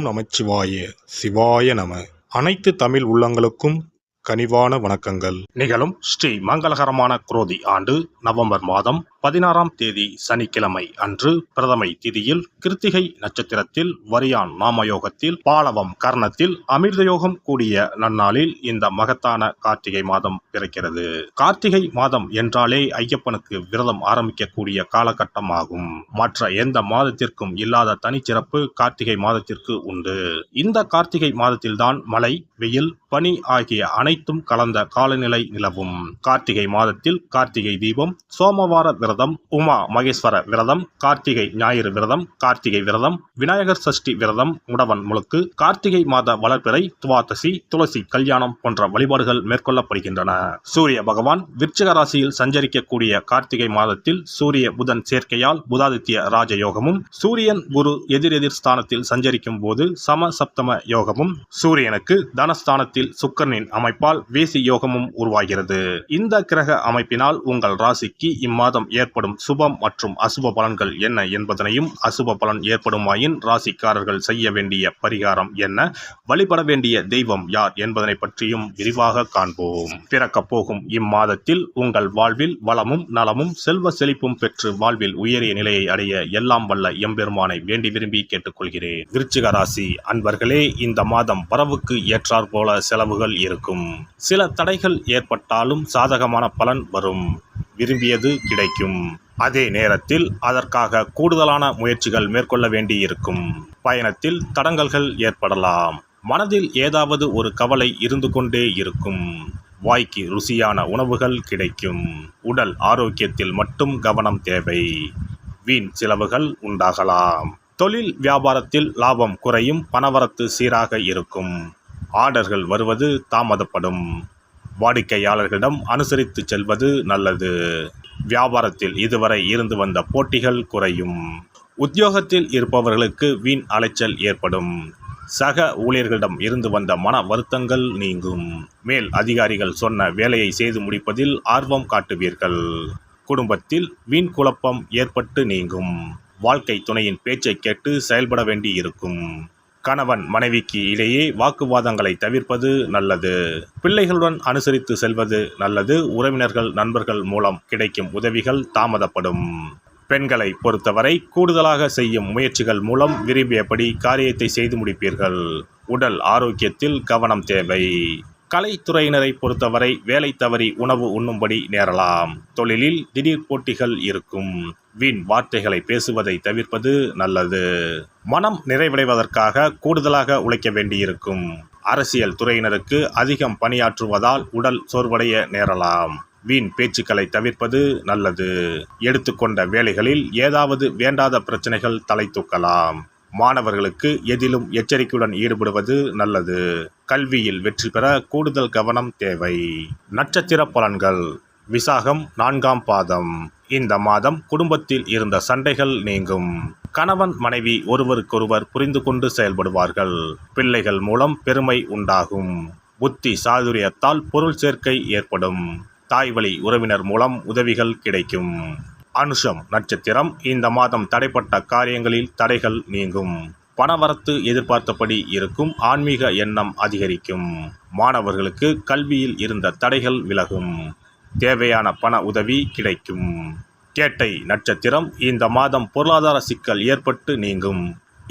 நமச்சிவாய சிவாய நம. அனைத்து தமிழ் உள்ளங்களுக்கும் கனிவான வணக்கங்கள். நிகழும் ஸ்ரீ மங்களகரமான குரோதி ஆண்டு நவம்பர் மாதம் 16ஆம் தேதி சனிக்கிழமை அன்று பிரதமை திதியில் கிருத்திகை நட்சத்திரத்தில் வரியான் நாமயோகத்தில் பாலவம் கர்ணத்தில் அமிர்தயோகம் கூடிய நன்னாளில் இந்த மகத்தான கார்த்திகை மாதம் பிறக்கிறது. கார்த்திகை மாதம் என்றாலே ஐயப்பனுக்கு விரதம் ஆரம்பிக்கக்கூடிய காலகட்டம் ஆகும். மற்ற எந்த மாதத்திற்கும் இல்லாத தனிச்சிறப்பு கார்த்திகை மாதத்திற்கு உண்டு. இந்த கார்த்திகை மாதத்தில்தான் மழை, வெயில், பனி ஆகிய அனைத்தும் கலந்த காலநிலை நிலவும். கார்த்திகை மாதத்தில் கார்த்திகை தீபம், சோமவார விரதம், உமா மகேஸ்வர விரதம், கார்த்திகை ஞாயிறு விரதம், கார்த்திகை விரதம், விநாயகர் சஷ்டி விரதம், முடவன் முழுக்கு, கார்த்திகை மாத வளர்பிறை, துவாதசி, துளசி கல்யாணம் போன்ற வழிபாடுகள் மேற்கொள்ளப்படுகின்றன. சூரிய பகவான் விருச்சிக ராசியில் சஞ்சரிக்கக்கூடிய கார்த்திகை மாதத்தில் சூரிய புதன் சேர்க்கையால் புதாதித்ய ராஜயோகமும், சூரியன் குரு எதிரெதிர் ஸ்தானத்தில் சஞ்சரிக்கும் போது சம சப்தம யோகமும், சூரியனுக்கு தனஸ்தானத்தில் சுக்கிரனின் அமைப்பால் வேசி யோகமும் உருவாகிறது. இந்த கிரக அமைப்பினால் உங்கள் ராசிக்கு இம்மாதம் ஏற்படும் சுபம் மற்றும் அசுப பலன்கள் என்ன என்பதனையும், அசுப பலன் ஏற்படுமாயின் ராசிக்காரர்கள் செய்ய வேண்டிய பரிகாரம் என்ன, வழிபட வேண்டிய தெய்வம் யார் என்பதனை பற்றியும் விரிவாக காண்போம். பிறக்கப் போகும் இம்மாதத்தில் உங்கள் வாழ்வில் வளமும் நலமும் செல்வ செழிப்பும் பெற்று வாழ்வில் உயரிய நிலையை அடைய எல்லாம் வல்ல எம்பெருமானை வேண்டி விரும்பி கேட்டுக்கொள்கிறேன். விருச்சிக ராசி அன்பர்களே, இந்த மாதம் வரவுக்கு ஏற்றாற் போல செலவுகள் இருக்கும். சில தடைகள் ஏற்பட்டாலும் சாதகமான பலன் வரும். விரும்பியது கிடைக்கும். அதே நேரத்தில் அதற்காக கூடுதலான முயற்சிகள் மேற்கொள்ள வேண்டியிருக்கும். பயணத்தில் தடங்கல்கள் ஏற்படலாம். மனதில் ஏதாவது ஒரு கவலை இருந்து கொண்டே இருக்கும். வாய்க்கு ருசியான உணவுகள் கிடைக்கும். உடல் ஆரோக்கியத்தில் மட்டும் கவனம் தேவை. வீண் செலவுகள் உண்டாகலாம். தொழில் வியாபாரத்தில் லாபம் குறையும். பணவரத்து சீராக இருக்கும். ஆர்டர்கள் வருவது தாமதப்படும். வாடிக்கையாளர்களிடம் அனுசரித்து செல்வது நல்லது. வியாபாரத்தில் இதுவரை இருந்து வந்த போட்டிகள் குறையும். உத்தியோகத்தில் இருப்பவர்களுக்கு வீண் அலைச்சல் ஏற்படும். சக ஊழியர்களிடம் இருந்து வந்த மன வருத்தங்கள் நீங்கும். மேல் அதிகாரிகள் சொன்ன வேலையை செய்து முடிப்பதில் ஆர்வம் காட்டுவீர்கள். குடும்பத்தில் வீண் குழப்பம் ஏற்பட்டு நீங்கும். வாழ்க்கை துணையின் பேச்சை கேட்டு செயல்பட வேண்டி இருக்கும். கணவன் மனைவிக்கு இடையே வாக்குவாதங்களை தவிர்ப்பது நல்லது. பிள்ளைகளுடன் அனுசரித்து செல்வது நல்லது. உறவினர்கள் நண்பர்கள் மூலம் கிடைக்கும் உதவிகள் தாமதப்படும். பெண்களை பொறுத்தவரை கூடுதலாக செய்யும் முயற்சிகள் மூலம் விரும்பியபடி காரியத்தை செய்து முடிப்பீர்கள். உடல் ஆரோக்கியத்தில் கவனம் தேவை. கலைத்துறையினரை பொறுத்தவரை வேலை தவறி உணவு உண்ணும்படி நேரலாம். தொழிலில் திடீர் போட்டிகள் இருக்கும். வீண் வார்த்தைகளை பேசுவதை தவிர்ப்பது நல்லது. மனம் நிறைவடைவதற்காக கூடுதலாக உழைக்க வேண்டியிருக்கும். அரசியல் துறையினருக்கு அதிகம் பணியாற்றுவதால் உடல் சோர்வடைய நேரலாம். வீண் பேச்சுக்களை தவிர்ப்பது நல்லது. எடுத்துக்கொண்ட வேலைகளில் ஏதாவது வேண்டாத பிரச்சனைகள் தலை தூக்கலாம். மாணவர்களுக்கு எதிலும் எச்சரிக்கையுடன் ஈடுபடுவது நல்லது. கல்வியில் வெற்றி பெற கூடுதல் கவனம் தேவை. நட்சத்திர பலன்கள். விசாகம் 4ஆம் பாதம். இந்த மாதம் குடும்பத்தில் இருந்த சண்டைகள் நீங்கும். கணவன் மனைவி ஒருவருக்கொருவர் புரிந்து கொண்டு செயல்படுவார்கள். பிள்ளைகள் மூலம் பெருமை உண்டாகும். புத்தி சாதுரியத்தால் பொருள் சேர்க்கை ஏற்படும். தாய்வழி உறவினர் மூலம் உதவிகள் கிடைக்கும். அனுஷம் நட்சத்திரம். இந்த மாதம் தடைப்பட்ட காரியங்களில் தடைகள் நீங்கும். பணவரத்து எதிர்பார்த்தபடி இருக்கும். ஆன்மீக எண்ணம் அதிகரிக்கும். மாணவர்களுக்கு கல்வியில் இருந்த தடைகள் விலகும். தேவையான பண உதவி கிடைக்கும். கேட்டை நட்சத்திரம். இந்த மாதம் பொருளாதார சிக்கல் ஏற்பட்டு நீங்கும்.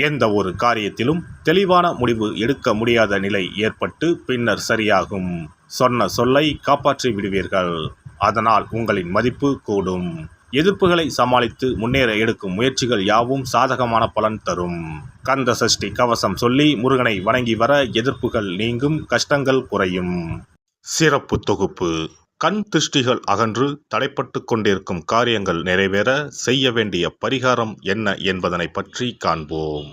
எந்த ஒரு காரியத்திலும் தெளிவான முடிவு எடுக்க முடியாத நிலை ஏற்பட்டு பின்னர் சரியாகும். சொன்ன சொல்லை காப்பாற்றி விடுவீர்கள். அதனால் உங்களின் மதிப்பு கூடும். எதிர்ப்புகளை சமாளித்து முன்னேற எடுக்கும் முயற்சிகள் யாவும் சாதகமான பலன் தரும். கந்த சஷ்டி கவசம் சொல்லி முருகனை வணங்கி வர எதிர்ப்புகள் நீங்கும். கஷ்டங்கள் குறையும். சிறப்பு தொகுப்பு. கண் திருஷ்டிகள் அகன்று தடைப்பட்டு கொண்டிருக்கும் காரியங்கள் நிறைவேற செய்ய வேண்டிய பரிகாரம் என்ன என்பதனை பற்றி காண்போம்.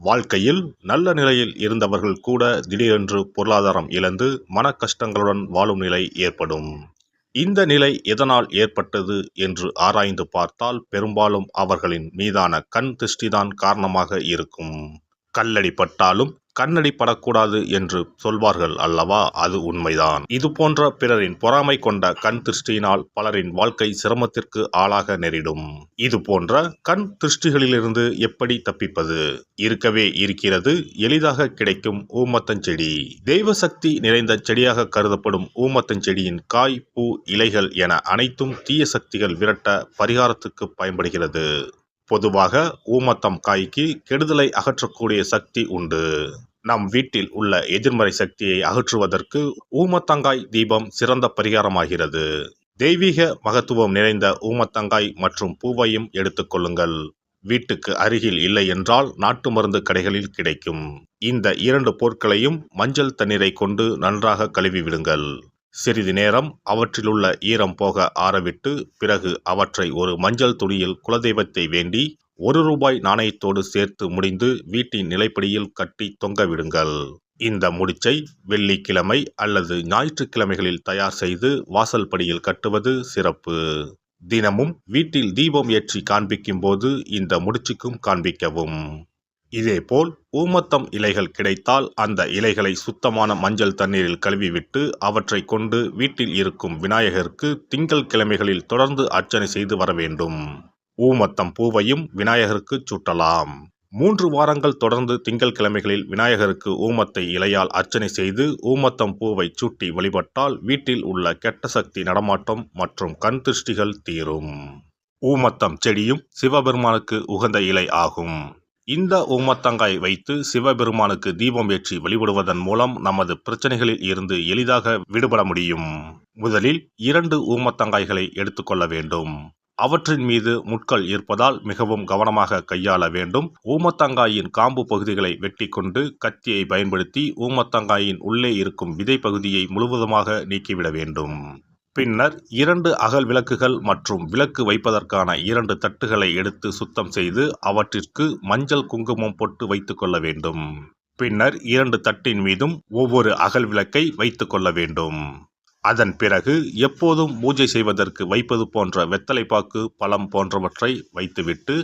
வாழ்க்கையில் நல்ல நிலையில் இருந்தவர்கள் கூட திடீரென்று பொருளாதாரம் இழந்து மன கஷ்டங்களுடன் வாழும் நிலை ஏற்படும். இந்த நிலை எதனால் ஏற்பட்டது என்று ஆராய்ந்து பார்த்தால் பெரும்பாலும் அவர்களின் மீதான கண் திருஷ்டிதான் காரணமாக இருக்கும். கல்லடி பட்டாலும் கண்ணடி படக்கூடாது என்று சொல்வார்கள் அல்லவா, அது உண்மைதான். இது போன்ற பிறரின் பொறாமை கொண்ட கண் திருஷ்டியினால் பலரின் வாழ்க்கை சிரமத்திற்கு ஆளாக நேரிடும். இது போன்ற கண் திருஷ்டிகளிலிருந்து எப்படி தப்பிப்பது? இருக்கவே இருக்கிறது எளிதாக கிடைக்கும் ஊமத்தஞ்செடி. தெய்வ சக்தி நிறைந்த செடியாக கருதப்படும் ஊமத்தஞ்செடியின் காய், பூ, இலைகள் என அனைத்தும் தீய சக்திகள் விரட்ட பரிகாரத்துக்கு பயன்படுகிறது. பொதுவாக ஊமத்தம் காய்க்கு கெடுதலை அகற்றக்கூடிய சக்தி உண்டு. நம் வீட்டில் உள்ள எதிர்மறை சக்தியை அகற்றுவதற்கு ஊமத்தங்காய் தீபம் சிறந்த பரிகாரமாகிறது. தெய்வீக மகத்துவம் நிறைந்த ஊமத்தங்காய் மற்றும் பூவையும் எடுத்துக்கொள்ளுங்கள். வீட்டுக்கு அருகில் இல்லை என்றால் நாட்டு மருந்து கடைகளில் கிடைக்கும். இந்த 2 பொருட்களையும் மஞ்சள் தண்ணீரை கொண்டு நன்றாக கழுவி விடுங்கள். சிறிது நேரம் அவற்றிலுள்ள ஈரம் போக ஆறவிட்டு பிறகு அவற்றை ஒரு மஞ்சள் துணியில் குலதெய்வத்தை வேண்டி ₹1 நாணயத்தோடு சேர்த்து முடிந்து வீட்டின் நிலைப்படியில் கட்டி தொங்கவிடுங்கள். இந்த முடிச்சை வெள்ளிக்கிழமை அல்லது ஞாயிற்றுக்கிழமைகளில் தயார் செய்து வாசல் படியில் கட்டுவது சிறப்பு. தினமும் வீட்டில் தீபம் ஏற்றி காண்பிக்கும் போது இந்த முடிச்சுக்கும் காண்பிக்கவும். இதேபோல் ஊமத்தம் இலைகள் கிடைத்தால் அந்த இலைகளை சுத்தமான மஞ்சள் தண்ணீரில் கழுவிவிட்டு அவற்றை கொண்டு வீட்டில் இருக்கும் விநாயகருக்கு திங்கள் கிழமைகளில் தொடர்ந்து அர்ச்சனை செய்து வர வேண்டும். ஊமத்தம் பூவையும் விநாயகருக்கு சூட்டலாம். 3 வாரங்கள் தொடர்ந்து திங்கள் கிழமைகளில் விநாயகருக்கு ஊமத்தை இலையால் அர்ச்சனை செய்து ஊமத்தம் பூவை சூட்டி வழிபட்டால் வீட்டில் உள்ள கெட்ட சக்தி நடமாட்டம் மற்றும் கண் திருஷ்டிகள் தீரும். ஊமத்தம் செடியும் சிவபெருமானுக்கு உகந்த இலை ஆகும். இந்த ஊமத்தங்காய் வைத்து சிவபெருமானுக்கு தீபம் ஏற்றி வழிபடுவதன் மூலம் நமது பிரச்சனைகளில் இருந்து எளிதாக விடுபட முடியும். முதலில் 2 ஊமத்தங்காய்களை எடுத்துக்கொள்ள வேண்டும். அவற்றின் மீது முட்கள் இருப்பதால் மிகவும் கவனமாக கையாள வேண்டும். ஊமத்தங்காயின் காம்பு பகுதிகளை வெட்டி கொண்டு கத்தியை பயன்படுத்தி ஊமத்தங்காயின் உள்ளே இருக்கும் விதை பகுதியை முழுவதுமாக நீக்கிவிட வேண்டும். பின்னர் 2 அகல் விளக்குகள் மற்றும் விளக்கு வைப்பதற்கான 2 தட்டுகளை எடுத்து சுத்தம் செய்து அவற்றிற்கு மஞ்சள் குங்குமம் போட்டு வைத்துக் கொள்ள வேண்டும். பின்னர் 2 தட்டின் மீதும் ஒவ்வொரு அகல் விளக்கை வைத்துக் கொள்ள வேண்டும். அதன் பிறகு எப்போதும் பூஜை செய்வதற்கு வைப்பது போன்ற வெத்தலைப்பாக்கு, பழம் போன்றவற்றை வைத்துவிட்டு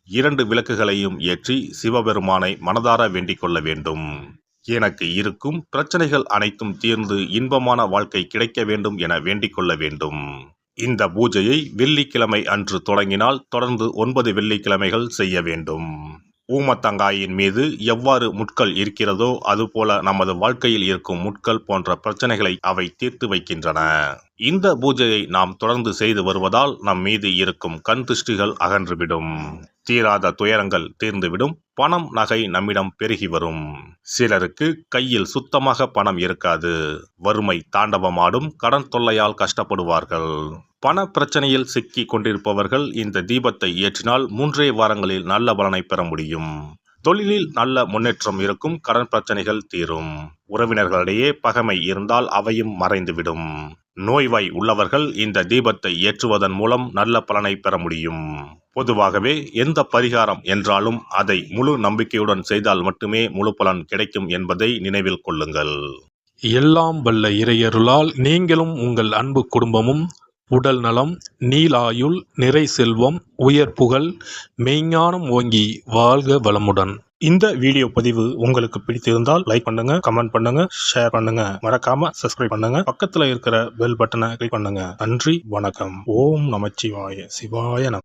2 விளக்குகளையும் ஏற்றி சிவபெருமானை மனதார வேண்டிக் கொள்ள வேண்டும். எனக்கு இருக்கும் பிரச்சனைகள் அனைத்தும் தீர்ந்து இன்பமான வாழ்க்கை கிடைக்க வேண்டும் என வேண்டிக் கொள்ள வேண்டும். இந்த பூஜையை வெள்ளிக்கிழமை அன்று தொடங்கினால் தொடர்ந்து 9 வெள்ளிக்கிழமைகள் செய்ய வேண்டும். ஊமத்தங்காயின் மீது எவ்வாறு முட்கள் இருக்கிறதோ அதுபோல நமது வாழ்க்கையில் இருக்கும் முட்கள் போன்ற பிரச்சனைகளை அவை தீர்த்து வைக்கின்றன. இந்த பூஜையை நாம் தொடர்ந்து செய்து வருவதால் நம் மீது இருக்கும் கண் திருஷ்டிகள் அகன்றுவிடும். தீராத துயரங்கள் தீர்ந்துவிடும். பணம், நகை நம்மிடம் பெருகி வரும். சிலருக்கு கையில் சுத்தமாக பணம் இருக்காது. வறுமை தாண்டவமாடும். கடன் தொல்லையால் கஷ்டப்படுவார்கள். பண பிரச்சனையில் சிக்கி கொண்டிருப்பவர்கள் இந்த தீபத்தை ஏற்றினால் 3 வாரங்களில் நல்ல பலனை பெற முடியும். தொழிலில் நல்ல முன்னேற்றம் இருக்கும். கடன் பிரச்சனைகள் தீரும். உறவினர்களிடையே பகைமை இருந்தால் அவையும் மறைந்துவிடும். நோய்வாய் உள்ளவர்கள் இந்த தீபத்தை ஏற்றுவதன் மூலம் நல்ல பலனை பெற முடியும். பொதுவாகவே எந்த பரிகாரம் என்றாலும் அதை முழு நம்பிக்கையுடன் செய்தால் மட்டுமே முழு பலன் கிடைக்கும் என்பதை நினைவில் கொள்ளுங்கள். எல்லாம் வல்ல இறையருளால் நீங்களும் உங்கள் அன்பு குடும்பமும் உடல் நலம், நீலாயுள், நிறை செல்வம், உயர் புகழ், மெய்ஞானம் ஓங்கி வாழ்க வளமுடன். இந்த வீடியோ பதிவு உங்களுக்கு பிடித்திருந்தால் லைக் பண்ணுங்க, கமெண்ட் பண்ணுங்க, ஷேர் பண்ணுங்க. மறக்காம சப்ஸ்கிரைப் பண்ணுங்க. பக்கத்துல இருக்கிற பெல் பட்டனை கிளிக் பண்ணுங்க. நன்றி, வணக்கம். ஓம் நமச்சிவாய. சிவாய நம.